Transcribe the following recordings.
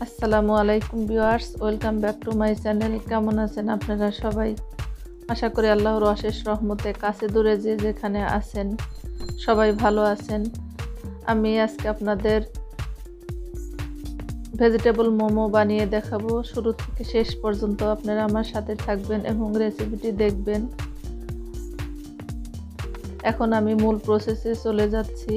আসসালামু আলাইকুম viewers, welcome back to my channel. কেমন আছেন আপনারা সবাই? আশা করি আল্লাহর অশেষ রহমতে কাছে দূরে যে যেখানে আছেন সবাই ভালো আছেন। আমি আজকে আপনাদের ভেজিটেবল মোমো বানিয়ে দেখাবো। শুরু থেকে শেষ পর্যন্ত আপনারা আমার সাথে থাকবেন এবং রেসিপিটি দেখবেন। এখন আমি মূল প্রসেসে চলে যাচ্ছি।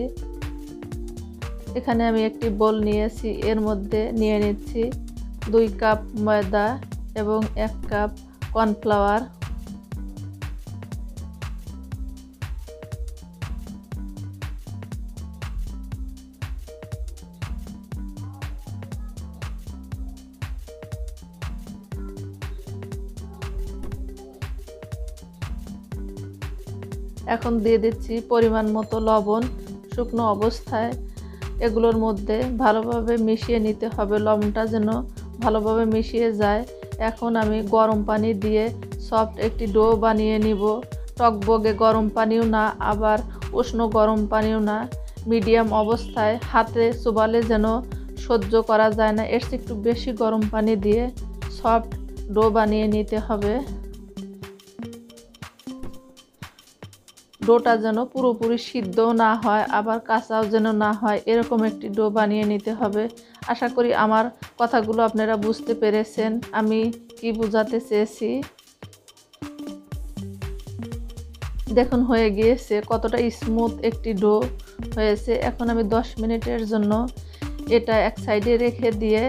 এখানে আমি একটি বোল নিয়েছি, এর মধ্যে নিয়ে নিচ্ছি 2 কাপ ময়দা এবং 1 কাপ কর্নফ্লাওয়ার। এখন দিয়ে দিচ্ছি পরিমাণ মতো লবণ। শুকনো অবস্থায় এগুলোর মধ্যে ভালোভাবে মিশিয়ে নিতে হবে, লবণটা যেন ভালোভাবে মিশিয়ে যায়। এখন আমি গরম পানি দিয়ে সফট একটি ডো বানিয়ে নিব। টকবগে গরম পানিও না, আবার উষ্ণ গরম পানিও না, মিডিয়াম অবস্থায়, হাতে চোবালে যেন সহ্য করা যায় না, এর চেয়ে একটু বেশি গরম পানি দিয়ে সফট ডো বানিয়ে নিতে হবে। ডোটা যেন পুরোপুরি সিদ্ধও না হয়, আবার কাঁচাও যেন না হয়, এরকম একটি ডো বানিয়ে নিতে হবে। আশা করি আমার কথাগুলো আপনারা বুঝতে পেরেছেন আমি কি বোঝাতে চেয়েছি। দেখুন হয়ে গিয়েছে, কতটা স্মুথ একটি ডো হয়েছে। এখন আমি 10 মিনিটের জন্য এটা এক সাইডে রেখে দিয়ে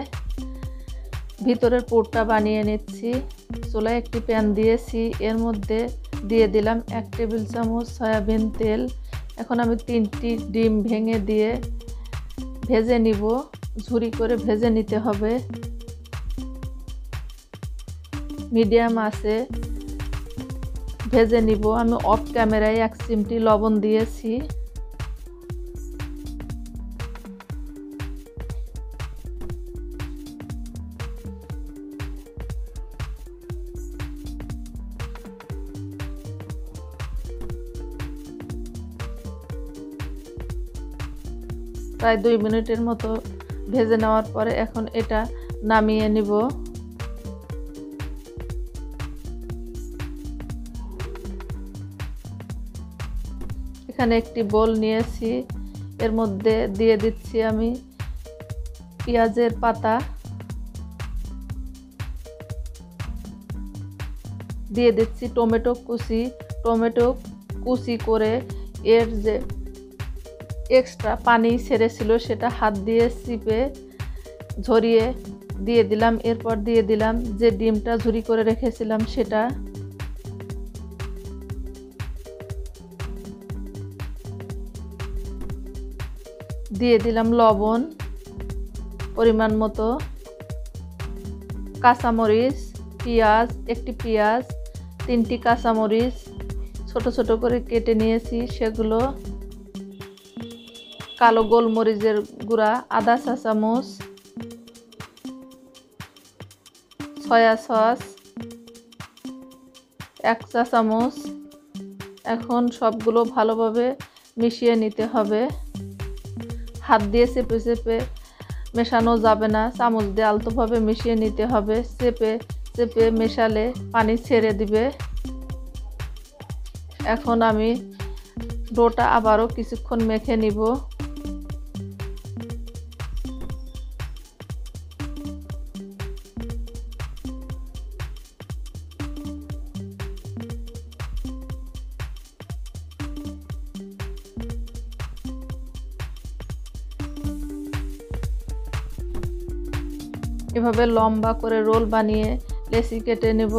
ভিতরের পুরটা বানিয়ে নিচ্ছি। চুলায় একটি প্যান দিয়েছি, এর মধ্যে দিয়ে দিলাম 1 টেবিল চামচ সয়াবিন তেল। এখন আমি 3টি ডিম ভেঙে দিয়ে ভেজে নিব, ঝুরি করে ভেজে নিতে হবে। মিডিয়াম আঁচে ভেজে নিব। আমি অফ ক্যামেরায় 1 চিমটি লবণ দিয়েছি। প্রায় 2 মিনিটের মতো ভেজে নেওয়ার পরে এখন এটা নামিয়ে নিব। এখানে একটি বোল নিয়েছি, এর মধ্যে দিয়ে দিচ্ছি আমি পেঁয়াজের পাতা, দিয়ে দিচ্ছি টমেটো কুচি করে এর যে এক্সট্রা পানি ছেড়েছিল সেটা হাত দিয়ে চিপে ঝরিয়ে দিয়ে দিলাম। এরপর দিয়ে দিলাম যে ডিমটা ঝুরি করে রেখেছিলাম সেটা, দিয়ে দিলাম লবণ পরিমাণ মতো, কাঁচামরিচ, পেঁয়াজ, একটি পেঁয়াজ, 3টি কাঁচামরিচ ছোট ছোট করে কেটে নিয়েছি সেগুলো, কালো গোলমরিচের গুঁড়া আধা চা চামচ, সয়া সস 1 চা চামচ। এখন সবগুলো ভালোভাবে মিশিয়ে নিতে হবে। হাত দিয়ে চেপে চেপে মেশানো যাবে না, চামচ দিয়ে আলতোভাবে মিশিয়ে নিতে হবে। চেপে চেপে মেশালে পানি ছেড়ে দিবে। এখন আমি ডোটা আবারও কিছুক্ষণ মেখে নিব। এভাবে লম্বা করে রোল বানিয়ে লেচি কেটে নেব।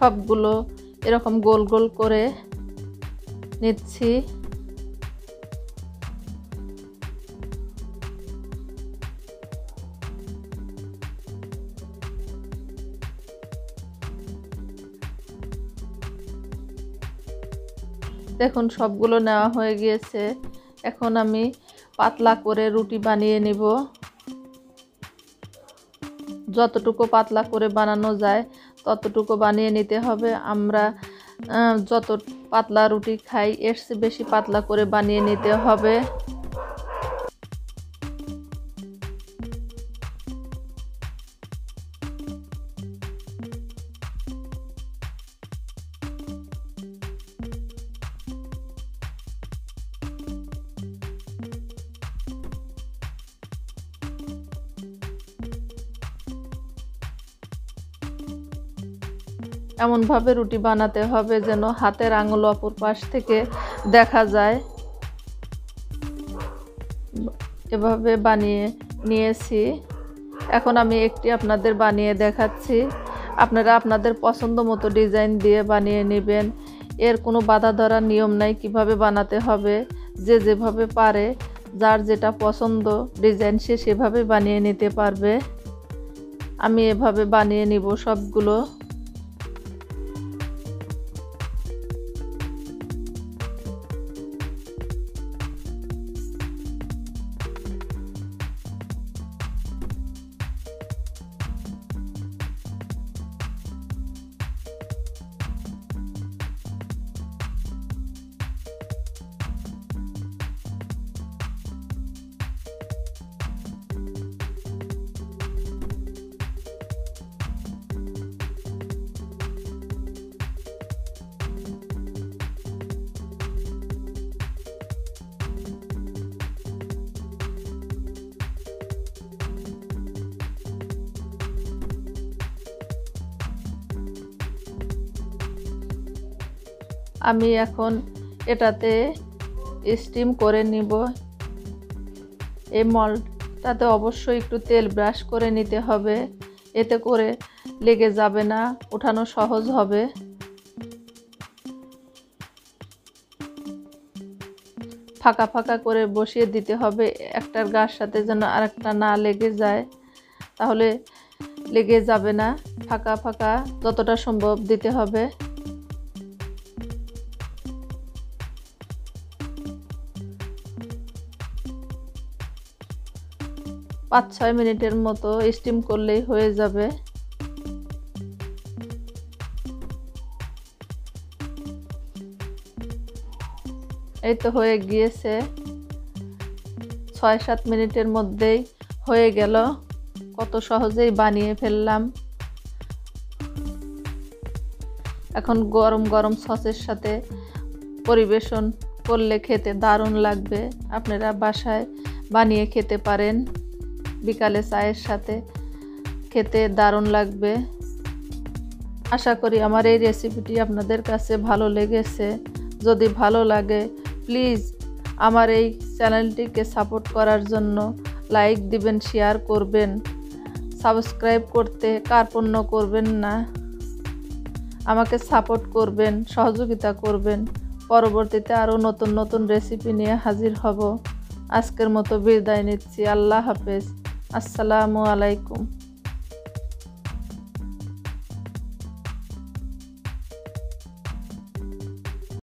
সবগুলো এরকম গোল গোল করে নিচ্ছি। দেখুন সবগুলো নেওয়া হয়ে গিয়েছে। এখন আমি পাতলা করে রুটি বানিয়ে নিব। যতটুকু পাতলা করে বানানো যায় ততটুকু বানিয়ে নিতে হবে। আমরা যত পাতলা রুটি খাই এর চেয়ে বেশি পাতলা করে বানিয়ে নিতে হবে। এমনভাবে রুটি বানাতে হবে যেন হাতের আঙুল অপর পাশ থেকে দেখা যায়। এভাবে বানিয়ে নিয়েছি। এখন আমি একটি আপনাদের বানিয়ে দেখাচ্ছি। আপনারা আপনাদের পছন্দ মতো ডিজাইন দিয়ে বানিয়ে নেবেন। এর কোনো বাধা ধরার নিয়ম নাই কিভাবে বানাতে হবে। যে যেভাবে পারে, যার যেটা পছন্দ ডিজাইন সে সেভাবে বানিয়ে নিতে পারবে। আমি এভাবে বানিয়ে নিব সবগুলো। আমি এখন এটাতে স্টিম করে নিব। এই মলটাতে অবশ্যই একটু তেল ব্রাশ করে নিতে হবে, এতে করে লেগে যাবে না, ওঠানো সহজ হবে। ফাঁকা ফাঁকা করে বসিয়ে দিতে হবে, একটার গার সাথে যেন আরেকটা না লেগে যায়, তাহলে লেগে যাবে না। ফাঁকা ফাঁকা যতটা সম্ভব দিতে হবে। 5-6 মিনিটের মতো স্টিম করলেই হয়ে যাবে। এই তো হয়ে গিয়েছে, 6-7 মিনিটের মধ্যেই হয়ে গেল। কত সহজেই বানিয়ে ফেললাম। এখন গরম গরম সসের সাথে পরিবেশন করলে খেতে দারুণ লাগবে। আপনারা বাসায় বানিয়ে খেতে পারেন, বিকালে চায়ের সাথে খেতে দারুণ লাগবে। আশা করি আমার এই রেসিপিটি আপনাদের কাছে ভালো লেগেছে। যদি ভালো লাগে প্লিজ আমার এই চ্যানেলটিকে সাপোর্ট করার জন্য লাইক দিবেন, শেয়ার করবেন, সাবস্ক্রাইব করতে কার্পণ্য করবেন না। আমাকে সাপোর্ট করবেন, সহযোগিতা করবেন। পরবর্তীতে আরও নতুন নতুন রেসিপি নিয়ে হাজির হব। আজকের মতো বিদায় নিচ্ছি। আল্লাহ হাফেজ। আসসালামু আলাইকুম।